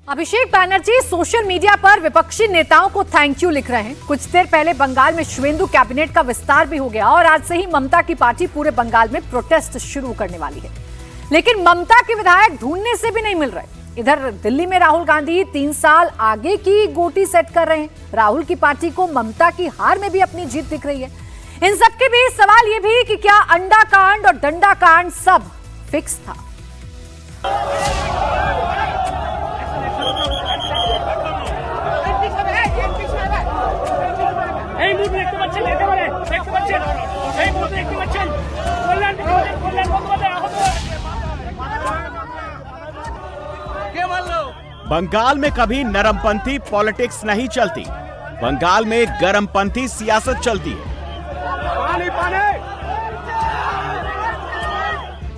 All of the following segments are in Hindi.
अभिषेक बैनर्जी सोशल मीडिया पर विपक्षी नेताओं को थैंक यू लिख रहे हैं। कुछ देर पहले बंगाल में शुवेंदु कैबिनेट का विस्तार भी हो गया और आज से ही ममता की पार्टी पूरे बंगाल में प्रोटेस्ट शुरू करने वाली है। लेकिन ममता के विधायक ढूंढने से भी नहीं मिल रहे। इधर दिल्ली में राहुल गांधी 3 साल आगे की गोटी सेट कर रहे हैं। राहुल की पार्टी को ममता की हार में भी अपनी जीत दिख रही है। इन सबके बीच सवाल यह भी कि क्या अंडा कांड और डंडा कांड सब फिक्स था। बंगाल में कभी नरमपंथी पॉलिटिक्स नहीं चलती, बंगाल में गरमपंथी सियासत चलती है।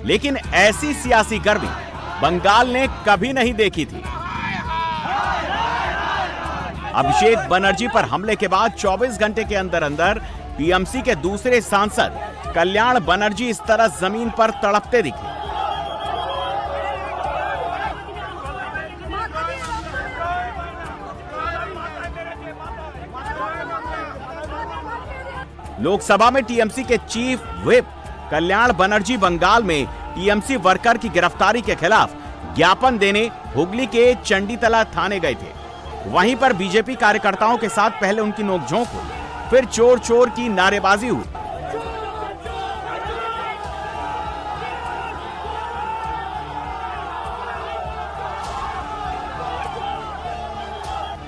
लेकिन ऐसी सियासी गर्मी बंगाल ने कभी नहीं देखी थी। अभिषेक बनर्जी पर हमले के बाद 24 घंटे के अंदर अंदर टीएमसी के दूसरे सांसद कल्याण बनर्जी इस तरह जमीन पर तड़पते दिखे। लोकसभा में टीएमसी के चीफ व्हिप कल्याण बनर्जी बंगाल में टीएमसी वर्कर की गिरफ्तारी के खिलाफ ज्ञापन देने हुगली के चंडीतला थाने गए थे। वहीं पर बीजेपी कार्यकर्ताओं के साथ पहले उनकी नोकझोंक हुई, फिर चोर चोर की नारेबाजी हुई।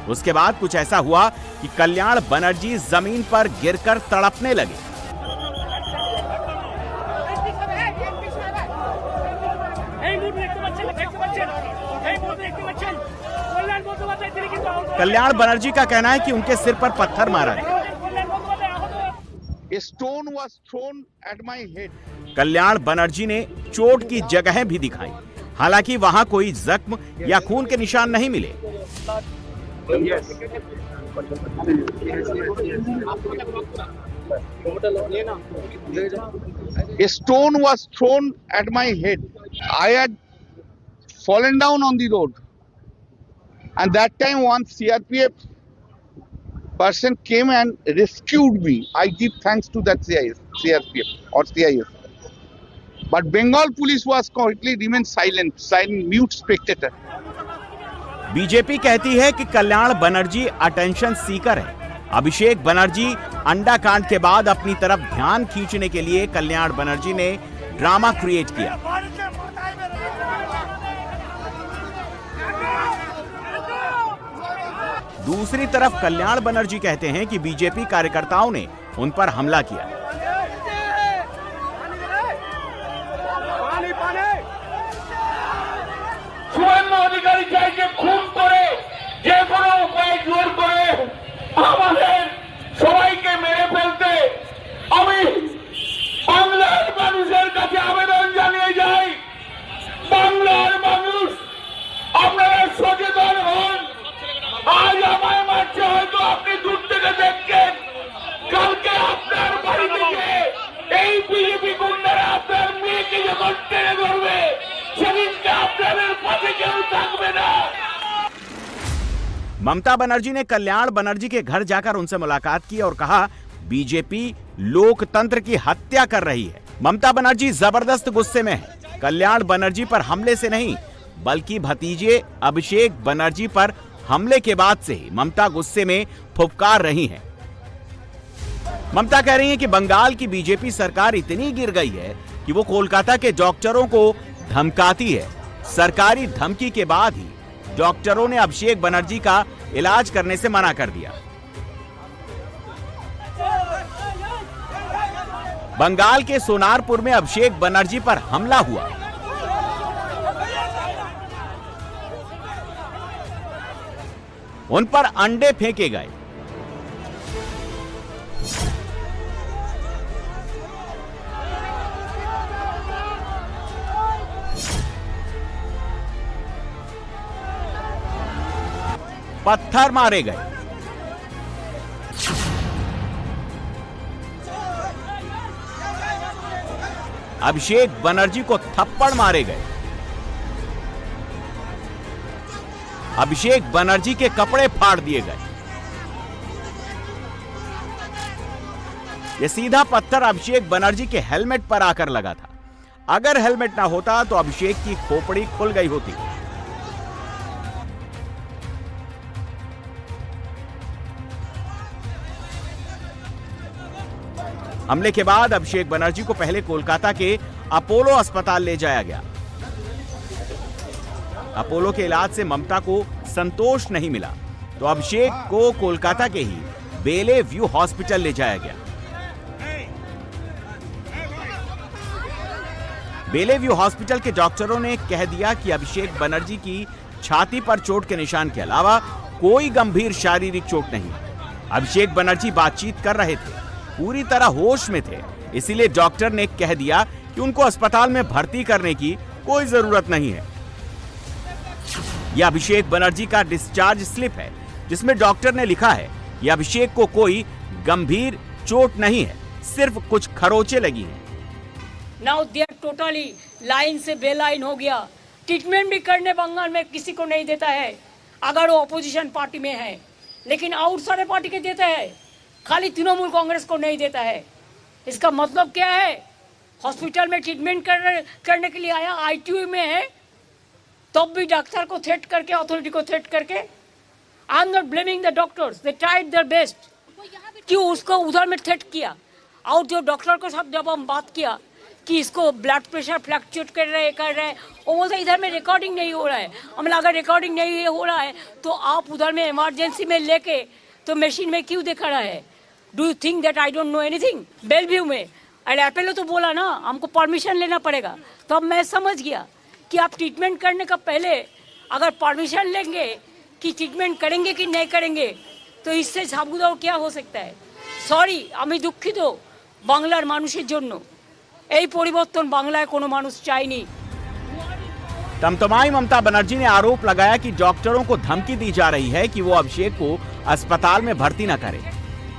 उसके बाद कुछ ऐसा हुआ कि कल्याण बनर्जी जमीन पर गिरकर तड़पने लगे। कल्याण बनर्जी का कहना है कि उनके सिर पर पत्थर मारा गया। Stone was thrown at my head. Kalyan Banerjee ने चोट की जगहें भी दिखाई, हालांकि वहां कोई जख्म या खून के निशान नहीं मिले। A stone was thrown at my head. I had fallen down on the road, and that time one CRPF person came and rescued me. I give thanks to that CRPF or CIS. But Bengal police was completely remained silent, mute spectator. BJP कहती है कि कल्याण बनर्जी अटेंशन सीकर है। अभिषेक बनर्जी अंडा कांड के बाद अपनी तरफ ध्यान खींचने के लिए कल्याण बनर्जी ने ड्रामा क्रिएट किया। दूसरी तरफ कल्याण बनर्जी कहते हैं कि बीजेपी कार्यकर्ताओं ने उन पर हमला किया। শুভেন্দু অধিকারী চাইকে খুন করে যে কোনো উপায় জোর করে আমাদের সবাইকে মেরে ফেলতে আমি বাংলার মানুষের কাছে আবেদন জানিয়ে যাই। বাংলার মানুষ আপনারা সচেতন হন। আজ আমায় মারছে, হয়তো আপনি দূর থেকে দেখছেন, কালকে আপনার বাড়ি থেকে এই বিজেপি গুন্ডারা আপনার মেয়েকে যখন টেনে ধরবে সেদিনকে আপনাদের পাশে কেউ থাকবে না। ममता बनर्जी ने कल्याण बनर्जी के घर जाकर उनसे मुलाकात की और कहा बीजेपी लोकतंत्र की हत्या कर रही है। ममता बनर्जी जबरदस्त गुस्से में है। कल्याण बनर्जी पर हमले से नहीं बल्कि भतीजे अभिषेक बनर्जी पर हमले के बाद से ही ममता गुस्से में फुफकार रही हैं। ममता कह रही हैं कि बंगाल की बीजेपी सरकार इतनी गिर गई है कि वो कोलकाता के डॉक्टरों को धमकाती है। सरकारी धमकी के बाद ही डॉक्टरों ने अभिषेक बनर्जी का इलाज करने से मना कर दिया। बंगाल के सोनारपुर में अभिषेक बनर्जी पर हमला हुआ। उन पर अंडे फेंके गए। पत्थर मारे गए। अभिषेक बनर्जी को थप्पड़ मारे गए। अभिषेक बनर्जी के कपड़े फाड़ दिए गए। यह सीधा पत्थर अभिषेक बनर्जी के हेलमेट पर आकर लगा था। अगर हेलमेट ना होता तो अभिषेक की खोपड़ी खुल गई होती। हमले के बाद अभिषेक बनर्जी को पहले कोलकाता के अपोलो अस्पताल ले जाया गया। अपोलो के इलाज से ममता को संतोष नहीं मिला तो अभिषेक को कोलकाता के ही बेले व्यू हॉस्पिटल ले जाया गया। बेले व्यू हॉस्पिटल के डॉक्टरों ने कह दिया कि अभिषेक बनर्जी की छाती पर चोट के निशान के अलावा कोई गंभीर शारीरिक चोट नहीं। अभिषेक बनर्जी बातचीत कर रहे थे, पूरी तरह होश में थे, इसीलिए डॉक्टर ने कह दिया कि उनको अस्पताल में भर्ती करने की कोई जरूरत नहीं है। यह अभिषेक बनर्जी का डिस्चार्ज स्लिप है, जिसमें डॉक्टर ने लिखा है कि अभिषेक को कोई गंभीर चोट नहीं है, सिर्फ कुछ खरोंचे लगी हैं। Now they are totally line से बेलाइन हो गया। ट्रीटमेंट भी करने बंगाल में किसी को नहीं देता है अगर वो अपोजिशन पार्टी में है, लेकिन आउटसाइडर पार्टी के देता है, खाली तृणमूल कांग्रेस को नहीं देता है। इसका मतलब क्या है? हॉस्पिटल में ट्रीटमेंट करने के लिए आया, आईटीयू में है, तब भी डॉक्टर को थ्रेट करके, अथॉरिटी को थ्रेट करके। I am not blaming the doctors, they tried their best. क्यों उसको उधर में थ्रेट किया? और जो डॉक्टर के साथ जब हम बात किया कि इसको ब्लड प्रेशर फ्लक्चुएट कर रहे हैं, वो बोलते इधर में रिकॉर्डिंग नहीं हो रहा है। हमने अगर रिकॉर्डिंग नहीं हो रहा है तो आप उधर में इमरजेंसी में लेके तो मशीन में क्यों दिखा रहा है? Do you think that I don't know anything? Belvieu में अपोलो तो बोला ना हमको परमिशन लेना पड़ेगा, तो अब मैं समझ गया कि आप ट्रीटमेंट करने का पहले अगर परमिशन लेंगे कि ट्रीटमेंट करेंगे कि नहीं करेंगे, तो इससे झाबुदाव क्या हो सकता है। सॉरी, আমি দুঃখিত বাংলার মানুষের জন্য। এই পরিবর্তন বাংলায় কোনো মানুষ চায়নি। तमतमाई ममता बनर्जी ने आरोप लगाया कि डॉक्टरों को धमकी दी जा रही है कि वो अभिषेक को अस्पताल में भर्ती न करें।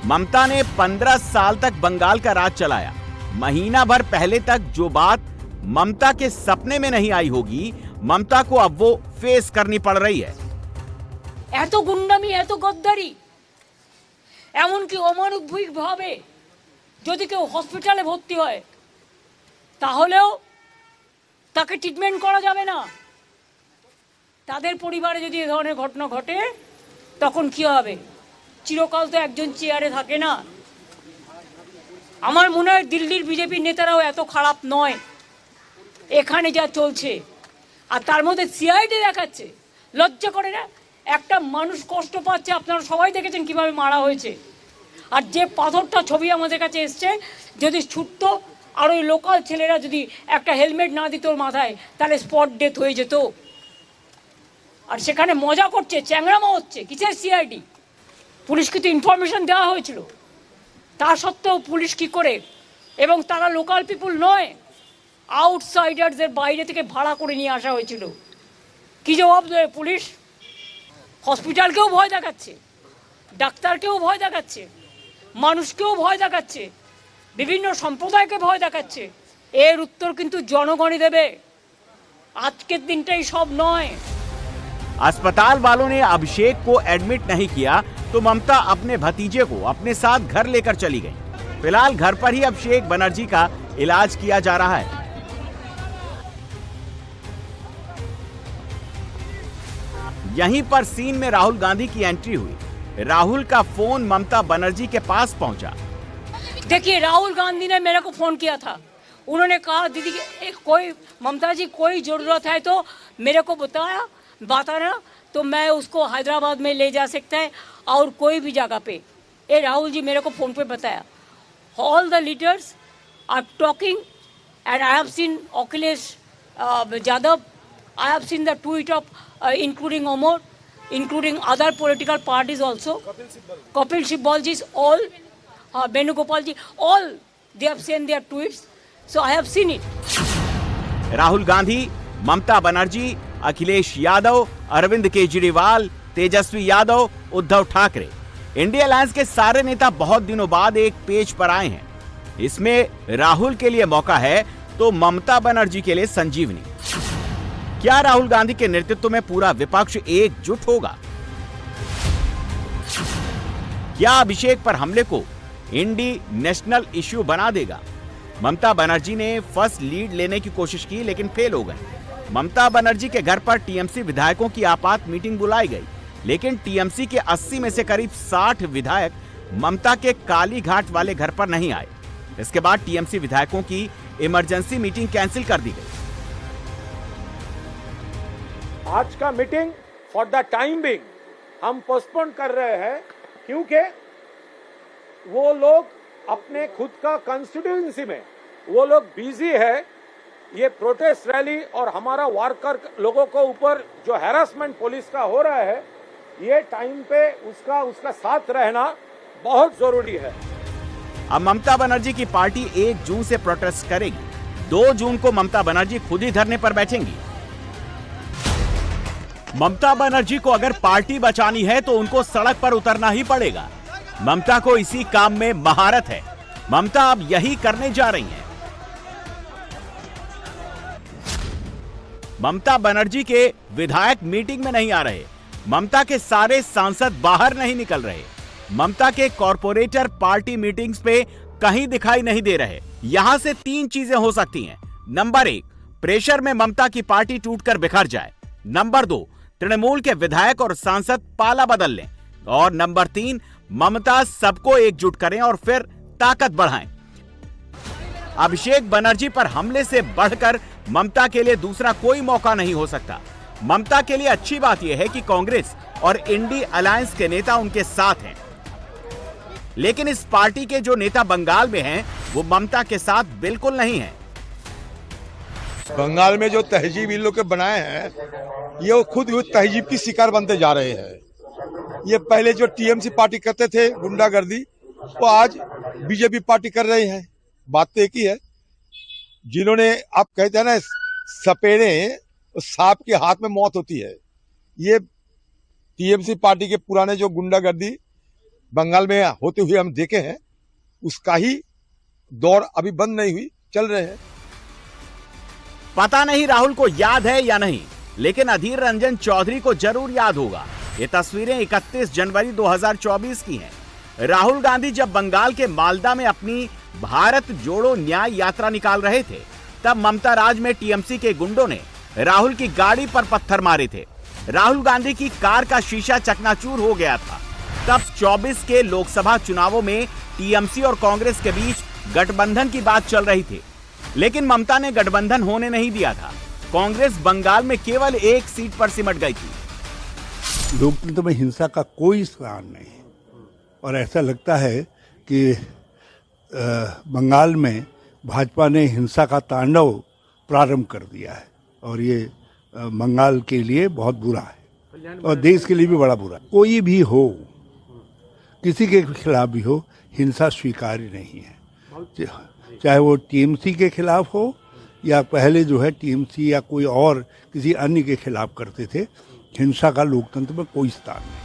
ममता ने 15 साल तक बंगाल का राज चलाया। महीना भर पहले तक जो बात ममता के सपने में नहीं आई होगी, ममता को अब वो फेस करनी पड़ रही है। এত গুন্ডামি, এত গদ্দারি, এমনকি অমানবিক ভাবে যদি কেউ হসপিটালে ভর্তি হয় তাহলেও তাকে ট্রিটমেন্ট করা যাবে না। তাদের পরিবারে যদি এই ধরনের ঘটনা ঘটে তখন কি হবে? চিরকাল তো একজন চেয়ারে থাকে না। আমার মনে হয় দিল্লির বিজেপি নেতারাও এত খারাপ নয়। এখানে যা চলছে আর তার মধ্যে সিআইডি দেখাচ্ছে, লজ্জা করে না? একটা মানুষ কষ্ট পাচ্ছে, আপনারা সবাই দেখেছেন কিভাবে মারা হয়েছে। আর যে পাথরটা ছবি আমাদের কাছে এসছে, যদি ছুটতো আর ওই লোকাল ছেলেরা যদি একটা হেলমেট না দিত ওর মাথায়, তাহলে স্পট ডেথ হয়ে যেত। আর সেখানে মজা করছে, চ্যাংড়ামা হচ্ছে। কিসের সিআইডি? পুলিশকে তো ইনফরমেশন দেওয়া হয়েছিল, তা সত্ত্বেও পুলিশ কি করে? এবং তারা লোকাল পিপুল নয়, আউটসাইডারদের বাইরে থেকে ভাড়া করে নিয়ে আসা হয়েছিল। কি জবাব দেবে পুলিশ? হসপিটালকেও ভয় দেখাচ্ছে, ডাক্তারকেও ভয় দেখাচ্ছে, মানুষকেও ভয় দেখাচ্ছে, বিভিন্ন সম্প্রদায়কে ভয় দেখাচ্ছে। এর উত্তর কিন্তু জনগণই দেবে। আজকের দিনটাই সব নয়। अस्पताल वालों ने अभिषेक को एडमिट नहीं किया तो ममता अपने भतीजे को अपने साथ घर लेकर चली गई। फिलहाल घर पर ही अभिषेक बनर्जी का इलाज किया जा रहा है। यहीं पर सीन में राहुल गांधी की एंट्री हुई। राहुल का फोन ममता बनर्जी के पास पहुंचा। देखिए, राहुल गांधी ने मेरे को फोन किया था। उन्होंने कहा दीदी कोई ममता जी कोई जरूरत है तो मेरे को बताना, तो मैं उसको हैदराबाद में ले जा सकता है और कोई भी जगह पे। ये राहुल जी मेरे को फोन पे बताया। All the leaders are talking and I have seen Akhilesh Yadav, I have seen the tweet of including Omar, including other political parties also, Kapil Sibal ji, all, Venugopal ji, all they have sent their tweets, so I have seen it. Rahul Gandhi, Mamata Banerjee, Akhilesh Yadav, Arvind Kejriwal, Tejashwi Yadav, Uddhav Thackeray, India alliance के सारे नेता बहुत दिनों बाद एक पेज पर आए हैं। इसमें राहुल के लिए मौका है तो ममता बनर्जी के लिए संजीवनी। क्या राहुल गांधी के नेतृत्व में पूरा विपक्ष एकजुट होगा? क्या अभिषेक पर हमले को इंडी नेशनल इश्यू बना देगा? ममता बनर्जी ने फर्स्ट लीड लेने की कोशिश की लेकिन फेल हो गए। ममता बनर्जी के घर पर टीएमसी विधायकों की आपात मीटिंग बुलाई गई, लेकिन टीएमसी के 80 में से करीब 60 विधायक ममता के काली घाट वाले घर पर नहीं आए। इसके बाद टीएमसी विधायकों की इमरजेंसी मीटिंग कैंसिल कर दी गई। आज का meeting for the time being हम पोस्टपोन कर रहे हैं, क्योंकि वो लोग अपने खुद का कंस्टिट्यूएंसी में वो लोग बिजी है। ये प्रोटेस्ट रैली और हमारा वर्कर लोगों को ऊपर जो हैरासमेंट पुलिस का हो रहा है, ये टाइम पे उसका साथ रहना बहुत जरूरी है। अब ममता बनर्जी की पार्टी 1 जून से प्रोटेस्ट करेगी। 2 जून को ममता बनर्जी खुद ही धरने पर बैठेंगी। ममता बनर्जी को अगर पार्टी बचानी है तो उनको सड़क पर उतरना ही पड़ेगा। ममता को इसी काम में महारत है। ममता अब यही करने जा रही हैं। ममता बनर्जी के विधायक मीटिंग में नहीं आ रहे। ममता के सारे सांसद बाहर नहीं निकल रहे। ममता के कॉर्पोरेटर पार्टी मीटिंग्स पे कहीं दिखाई नहीं दे रहे। यहां से 3 चीजें हो सकती हैं। नंबर 1, प्रेशर में ममता की पार्टी टूटकर बिखर जाए। नंबर 2, तृणमूल के विधायक और सांसद पाला बदल लें। और नंबर 3, ममता सबको एकजुट करें और फिर ताकत बढ़ाएं। अभिषेक बनर्जी पर हमले से बढ़कर ममता के लिए दूसरा कोई मौका नहीं हो सकता। ममता के लिए अच्छी बात यह है कि कांग्रेस और इंडी अलायंस के नेता उनके साथ हैं, लेकिन इस पार्टी के जो नेता बंगाल में हैं, वो ममता के साथ बिल्कुल नहीं हैं। बंगाल में जो तहजीब इन लोग के बनाए हैं, ये खुद तहजीब की शिकार बनते जा रहे हैं। ये पहले जो टीएमसी पार्टी करते थे गुंडागर्दी, वो आज बीजेपी पार्टी कर रही है। बात तो एक ही है, जिन्होंने आप कहते हैं ना सपेरे सांप के हाथ में मौत होती है, ये टीएमसी पार्टी के पुराने जो गुंडागर्दी बंगाल में होते हुए हम देखे हैं, उसका ही दौर अभी बंद नहीं हुई, चल रहे हैं। पता नहीं राहुल को याद है या नहीं, लेकिन अधीर रंजन चौधरी को जरूर याद होगा। ये तस्वीरें 31 जनवरी 2024 की हैं। राहुल गांधी जब बंगाल के मालदा में अपनी भारत जोड़ो न्याय यात्रा निकाल रहे थे, तब ममता राज में टीएमसी के गुंडों ने राहुल की गाड़ी पर पत्थर मारे थे। राहुल गांधी की कार का शीशा चकनाचूर हो गया था। तब 24 के लोकसभा चुनावों में टीएमसी और कांग्रेस के बीच गठबंधन की बात चल रही थी, लेकिन ममता ने गठबंधन होने नहीं दिया था। कांग्रेस बंगाल में केवल 1 सीट पर सिमट गई थी। लोकतंत्र में हिंसा का कोई स्थान नहीं, और ऐसा लगता है कि बंगाल में भाजपा ने हिंसा का तांडव प्रारंभ कर दिया है, और ये बंगाल के लिए बहुत बुरा है और देश के लिए भी बड़ा बुरा है। कोई भी हो, किसी के खिलाफ भी हो, हिंसा स्वीकार्य नहीं है, चाहे वो टीएमसी के खिलाफ हो या पहले जो है टीएमसी या कोई और किसी अन्य के खिलाफ करते थे। हिंसा का लोकतंत्र में कोई स्थान नहीं।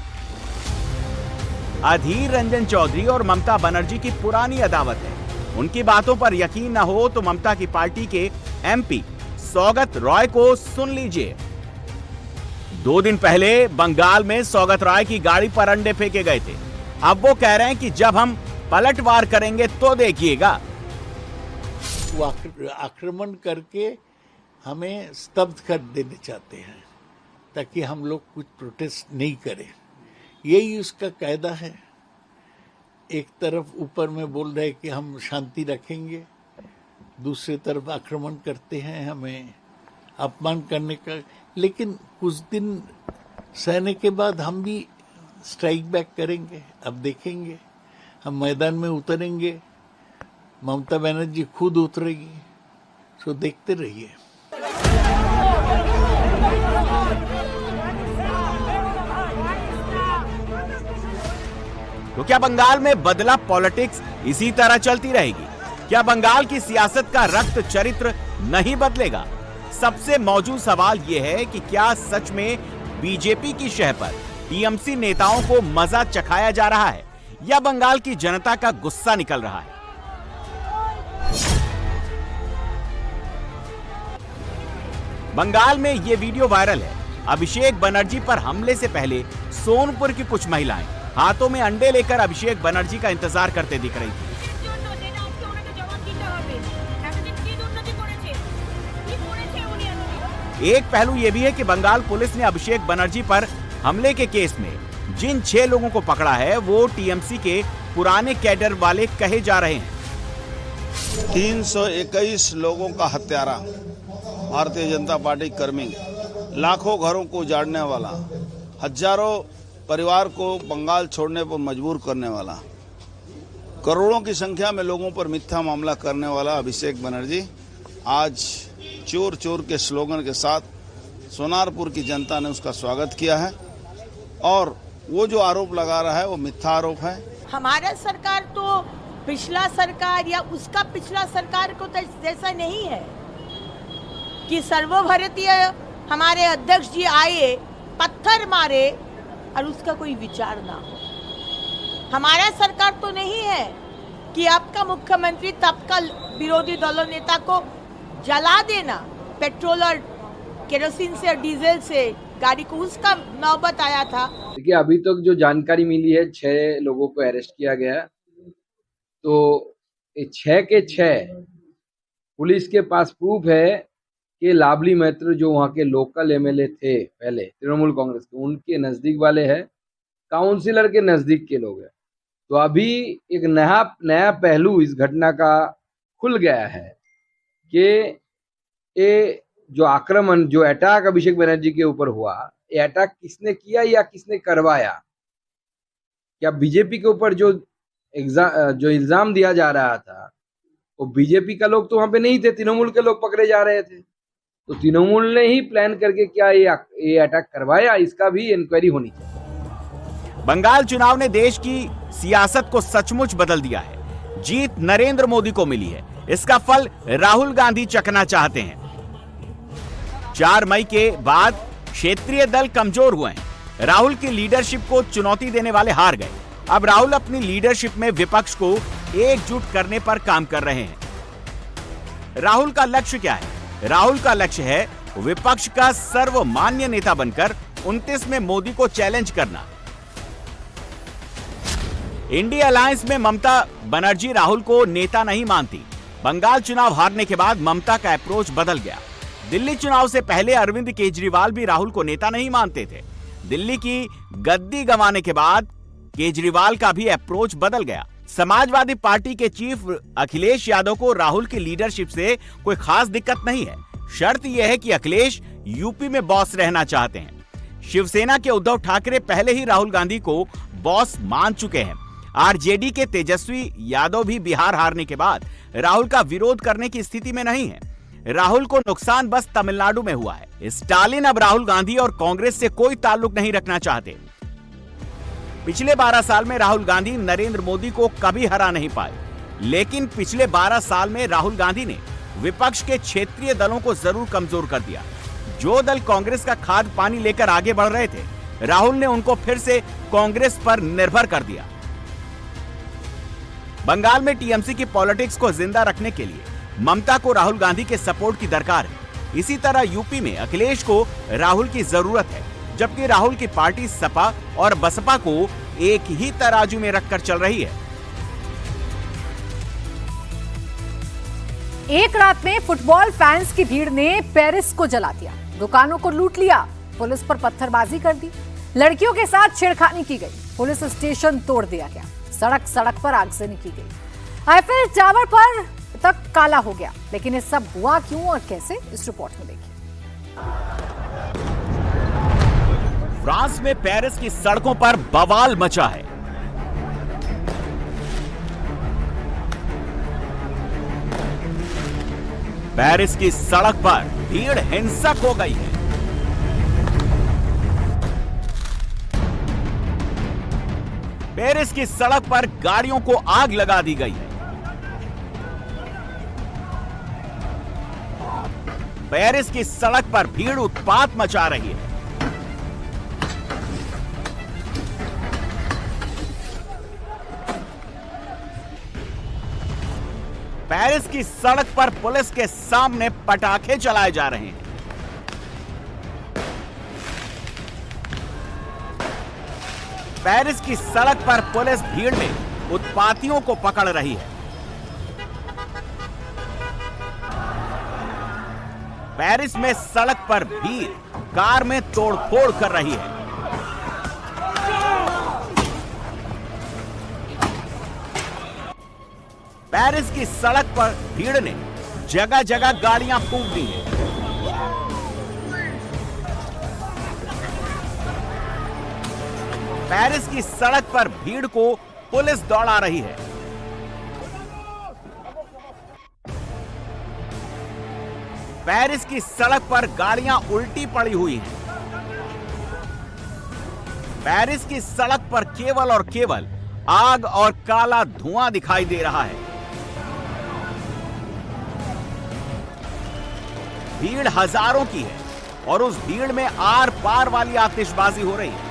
अधीर रंजन चौधरी और ममता बनर्जी की पुरानी अदावत है। उनकी बातों पर यकीन न हो तो ममता की पार्टी के एमपी सौगत रॉय को सुन लीजिए। 2 दिन पहले बंगाल में सौगत रॉय की गाड़ी पर अंडे फेंके गए थे। अब वो कह रहे हैं कि जब हम पलटवार करेंगे तो देखिएगा। वो आक्रमण करके हमें स्तब्ध कर देने चाहते हैं ताकि हम लोग कुछ प्रोटेस्ट नहीं करें। यही उसका कायदा है। एक तरफ ऊपर में बोल रहे कि हम शांति रखेंगे, दूसरी तरफ आक्रमण करते हैं हमें अपमान करने का। लेकिन कुछ दिन सहने के बाद हम भी स्ट्राइक बैक करेंगे। अब देखेंगे, हम मैदान में उतरेंगे, ममता बनर्जी खुद उतरेगी, सो देखते रहिए। तो क्या बंगाल में बदला पॉलिटिक्स इसी तरह चलती रहेगी? क्या बंगाल की सियासत का रक्त चरित्र नहीं बदलेगा? सबसे मौजूद सवाल यह है कि क्या सच में बीजेपी की शह पर टीएमसी नेताओं को मजा चखाया जा रहा है या बंगाल की जनता का गुस्सा निकल रहा है? बंगाल में ये वीडियो वायरल है। अभिषेक बनर्जी पर हमले से पहले सोनपुर की कुछ महिलाएं हाथों में अंडे लेकर अभिषेक बनर्जी का इंतजार करते दिख रही थी। एक पहलू ये भी है कि बंगाल पुलिस ने अभिषेक बनर्जी पर हमले के केस में जिन 6 लोगों को पकड़ा है वो टीएमसी के पुराने कैडर वाले कहे जा रहे हैं। 321 लोगों का हत्यारा, भारतीय जनता पार्टी कर्मी, लाखों घरों को उजाड़ने वाला, हजारों परिवार को बंगाल छोड़ने पर मजबूर करने वाला, करोड़ों की संख्या में लोगों पर मिथ्या मामला करने वाला अभिषेक बनर्जी आज चोर चोर के स्लोगन के साथ सोनारपुर की जनता ने उसका स्वागत किया है और वो जो आरोप लगा रहा है वो मिथ्या आरोप है। हमारा सरकार तो पिछला सरकार या उसका पिछला सरकार को जैसा नहीं है कि सर्वभारतीय हमारे अध्यक्ष जी आए, पत्थर मारे और उसका कोई विचार ना हो। हमारा सरकार तो नहीं है कि आपका मुख्यमंत्री तब का विरोधी दलों नेता को जला देना, पेट्रोल और केरोसिन से और डीजल से गाड़ी को, उसका नौबत आया था। देखिए, अभी तक जो जानकारी मिली है 6 लोगों को अरेस्ट किया गया, तो 6 के 6 पुलिस के पास प्रूफ है कि लाभली मैत्र जो वहाँ के लोकल एमएलए थे पहले तृणमूल कांग्रेस के, उनके नजदीक वाले हैं, काउंसिलर के नजदीक के लोग हैं। तो अभी एक नया पहलू इस घटना का खुल गया है कि ये जो आक्रमण, जो अटैक अभिषेक बनर्जी के ऊपर हुआ, ये अटैक किसने किया या किसने करवाया। क्या बीजेपी के ऊपर जो इल्जाम दिया जा रहा था वो बीजेपी का लोग तो वहां पे नहीं थे, तृणमूल के लोग पकड़े जा रहे थे, तो तृणमूल ने ही प्लान करके क्या ये अटैक करवाया, इसका भी इंक्वायरी होनी चाहिए। बंगाल चुनाव ने देश की सियासत को सचमुच बदल दिया है। जीत नरेंद्र मोदी को मिली है, इसका फल राहुल गांधी चखना चाहते हैं। 4 मई के बाद क्षेत्रीय दल कमजोर हुए हैं। राहुल की लीडरशिप को चुनौती देने वाले हार गए। अब राहुल अपनी लीडरशिप में विपक्ष को एकजुट करने पर काम कर रहे हैं। राहुल का लक्ष्य क्या है? राहुल का लक्ष्य है विपक्ष का सर्वमान्य नेता बनकर 29 में मोदी को चैलेंज करना। इंडिया अलायंस में ममता बनर्जी राहुल को नेता नहीं मानती। बंगाल चुनाव हारने के बाद ममता का अप्रोच बदल गया। दिल्ली चुनाव से पहले अरविंद केजरीवाल भी राहुल को नेता नहीं मानते थे। दिल्ली की गद्दी गंवाने के बाद केजरीवाल का भी अप्रोच बदल गया। समाजवादी पार्टी के चीफ अखिलेश यादव को राहुल की लीडरशिप से कोई खास दिक्कत नहीं है। शर्त यह है कि अखिलेश यूपी में बॉस रहना चाहते हैं। शिवसेना के उद्धव ठाकरे पहले ही राहुल गांधी को बॉस मान चुके हैं। आरजेडी के तेजस्वी यादव भी बिहार हारने के बाद राहुल का विरोध करने की स्थिति में नहीं है। राहुल को नुकसान बस तमिलनाडु में हुआ है। स्टालिन अब राहुल गांधी और कांग्रेस से कोई ताल्लुक नहीं रखना चाहते। पिछले 12 साल में राहुल गांधी नरेंद्र मोदी को कभी हरा नहीं पाए, लेकिन पिछले 12 साल में राहुल गांधी ने विपक्ष के क्षेत्रीय दलों को जरूर कमजोर कर दिया। जो दल कांग्रेस का खाद पानी लेकर आगे बढ़ रहे थे, राहुल ने उनको फिर से कांग्रेस पर निर्भर कर दिया। बंगाल में टीएमसी की पॉलिटिक्स को जिंदा रखने के लिए ममता को राहुल गांधी के सपोर्ट की दरकार है। इसी तरह यूपी में अखिलेश को राहुल की जरूरत है, जबकि राहुल की पार्टी सपा और बसपा को एक ही तराजू में रखकर चल रही है। एक रात में फुटबॉल फैंस की भीड़ ने पेरिस को जला दिया, दुकानों को लूट लिया, पुलिस पर पत्थरबाजी कर दी, लड़कियों के साथ छेड़खानी की गई, पुलिस स्टेशन तोड़ दिया गया, सड़क पर आगजनी की गई, आईफिल टावर पर तक काला हो गया। लेकिन ये सब हुआ क्यों और कैसे, इस रिपोर्ट में देखिए। फ्रांस में पेरिस की सड़कों पर बवाल मचा है। पेरिस की सड़क पर भीड़ हिंसक हो गई है। पेरिस की सड़क पर गाड़ियों को आग लगा दी गई है। पेरिस की सड़क पर भीड़ उत्पात मचा रही है। पेरिस की सड़क पर पुलिस के सामने पटाखे चलाए जा रहे हैं। पेरिस की सड़क पर पुलिस भीड़ में उत्पातियों को पकड़ रही है। पेरिस में सड़क पर भीड़ कार में तोड़फोड़ कर रही है। पेरिस की सड़क पर भीड़ ने जगह जगह गाड़ियां फूंक दी हैं। पेरिस की सड़क पर भीड़ को पुलिस दौड़ा रही है। पेरिस की सड़क पर गाड़ियां उल्टी पड़ी हुई हैं। पेरिस की सड़क पर केवल और केवल आग और काला धुआं दिखाई दे रहा है। भीड़ हजारों की है और उस भीड़ में आर पार वाली आतिशबाजी हो रही है।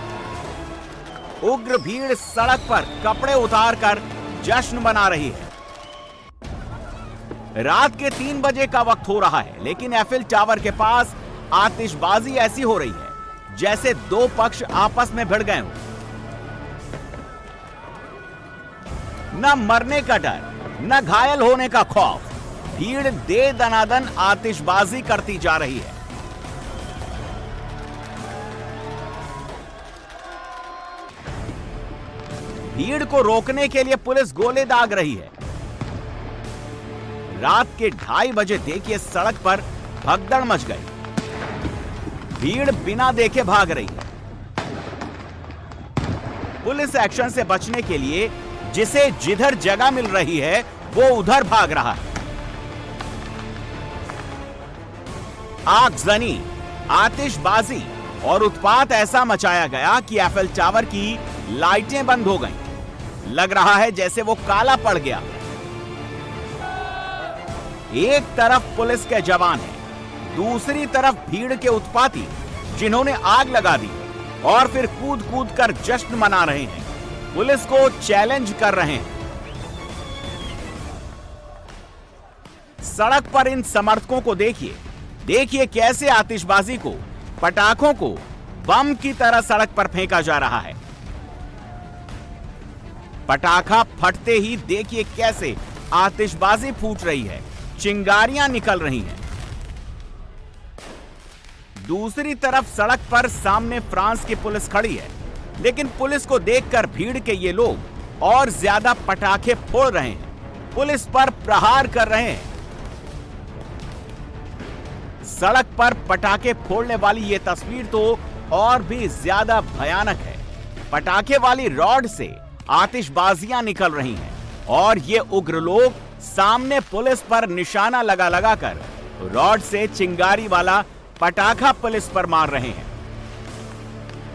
उग्र भीड़ सड़क पर कपड़े उतारकर जश्न मना रही है। रात के 3 बजे का वक्त हो रहा है, लेकिन एफिल टावर के पास आतिशबाजी ऐसी हो रही है जैसे दो पक्ष आपस में भिड़ गए हों। न मरने का डर, न घायल होने का खौफ, भीड़ दे दनादन आतिशबाजी करती जा रही है। भीड़ को रोकने के लिए पुलिस गोले दाग रही है। रात के 2:30 बजे देखिए सड़क पर भगदड़ मच गई। भीड़ बिना देखे भाग रही है। पुलिस एक्शन से बचने के लिए जिसे जिधर जगह मिल रही है वो उधर भाग रहा है। आगजनी, आतिशबाजी और उत्पात ऐसा मचाया गया कि एफिल टावर की लाइटें बंद हो गईं। लग रहा है जैसे वो काला पड़ गया। एक तरफ पुलिस के जवान हैं, दूसरी तरफ भीड़ के उत्पाती जिन्होंने आग लगा दी और फिर कूद कूद कर जश्न मना रहे हैं, पुलिस को चैलेंज कर रहे हैं। सड़क पर इन समर्थकों को देखिए, देखिए कैसे आतिशबाजी को, पटाखों को बम की तरह सड़क पर फेंका जा रहा है। पटाखा फटते ही देखिए कैसे आतिशबाजी फूट रही है, चिंगारियां निकल रही हैं। दूसरी तरफ सड़क पर सामने फ्रांस की पुलिस खड़ी है, लेकिन पुलिस को देखकर भीड़ के ये लोग और ज्यादा पटाखे फोड़ रहे हैं, पुलिस पर प्रहार कर रहे हैं। सड़क पर पटाखे फोड़ने वाली ये तस्वीर तो और भी ज्यादा भयानक है। पटाखे वाली रॉड से आतिशबाजियां निकल रही हैं और ये उग्र लोग सामने पुलिस पर निशाना लगा लगाकर रॉड से चिंगारी वाला पटाखा पुलिस पर मार रहे हैं।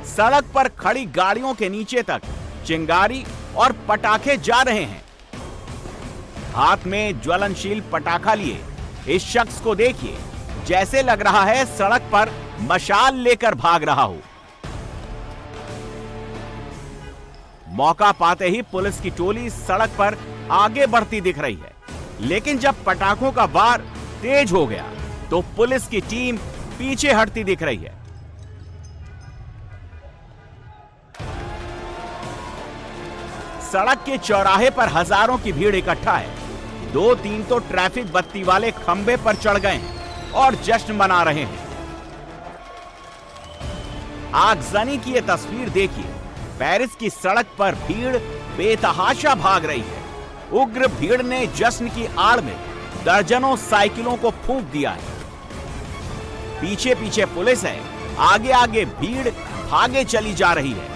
सड़क पर खड़ी गाड़ियों के नीचे तक चिंगारी और पटाखे जा रहे हैं। हाथ में ज्वलनशील पटाखा लिए इस शख्स को देखिए, जैसे लग रहा है सड़क पर मशाल लेकर भाग रहा हो। मौका पाते ही पुलिस की टोली सड़क पर आगे बढ़ती दिख रही है, लेकिन जब पटाखों का वार तेज हो गया तो पुलिस की टीम पीछे हटती दिख रही है। सड़क के चौराहे पर हजारों की भीड़ इकट्ठा है। 2-3 तो ट्रैफिक बत्ती वाले खंबे पर चढ़ गए हैं और जश्न मना रहे हैं। आगजनी की यह तस्वीर देखिए, पेरिस की सड़क पर भीड़ बेतहाशा भाग रही है। उग्र भीड़ ने जश्न की आड़ में दर्जनों साइकिलों को फूंक दिया है। पीछे पीछे पुलिस है, आगे आगे भीड़ भागे चली जा रही है।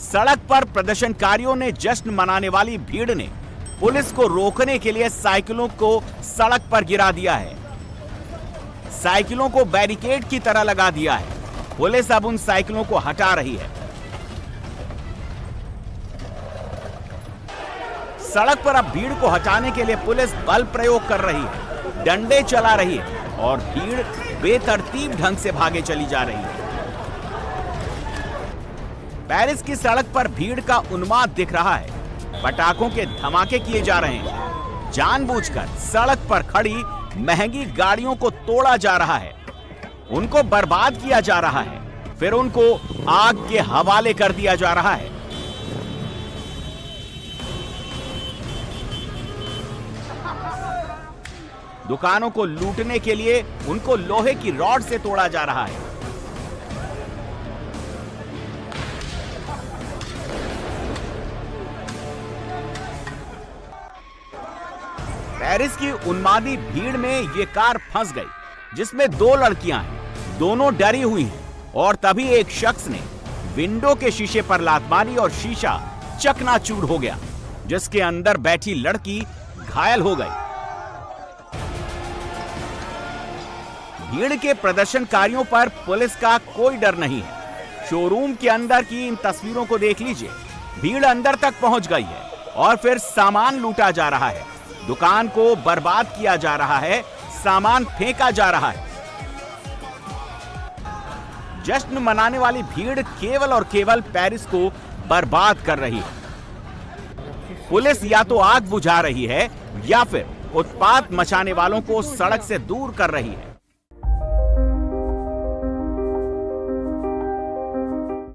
सड़क पर प्रदर्शनकारियों ने जश्न मनाने वाली भीड़ ने पुलिस को रोकने के लिए साइकिलों को सड़क पर गिरा दिया है। साइकिलों को बैरिकेड की तरह लगा दिया है। पुलिस अब उन साइकिलों को हटा रही है। सड़क पर अब भीड़ को हटाने के लिए पुलिस बल प्रयोग कर रही है, डंडे चला रही है और भीड़ बेतरतीब ढंग से भागे चली जा रही है। पेरिस की सड़क पर भीड़ का उन्माद दिख रहा है। पटाखों के धमाके किए जा रहे हैं। जानबूझकर सड़क पर खड़ी महंगी गाड़ियों को तोड़ा जा रहा है। उनको बर्बाद किया जा रहा है, फिर उनको आग के हवाले कर दिया जा रहा है। दुकानों को लूटने के लिए उनको लोहे की रॉड से तोड़ा जा रहा है। पेरिस की उन्मादी भीड़ में ये कार फंस गई, जिसमें 2 लड़कियां हैं। दोनों डरी हुई हैं और तभी एक शख्स ने विंडो के शीशे पर लात मारी और शीशा चकनाचूर हो गया, जिसके अंदर बैठी लड़की घायल हो गई। भीड़ के प्रदर्शनकारियों पर पुलिस का कोई डर नहीं है। शोरूम के अंदर की इन तस्वीरों को देख लीजिए। भीड़ अंदर तक पहुंच गई है और फिर सामान लूटा जा रहा है, दुकान को बर्बाद किया जा रहा है, सामान फेंका जा रहा है। जश्न मनाने वाली भीड़ केवल और केवल पेरिस को बर्बाद कर रही है। पुलिस या तो आग बुझा रही है या फिर उत्पात मचाने वालों को सड़क से दूर कर रही है।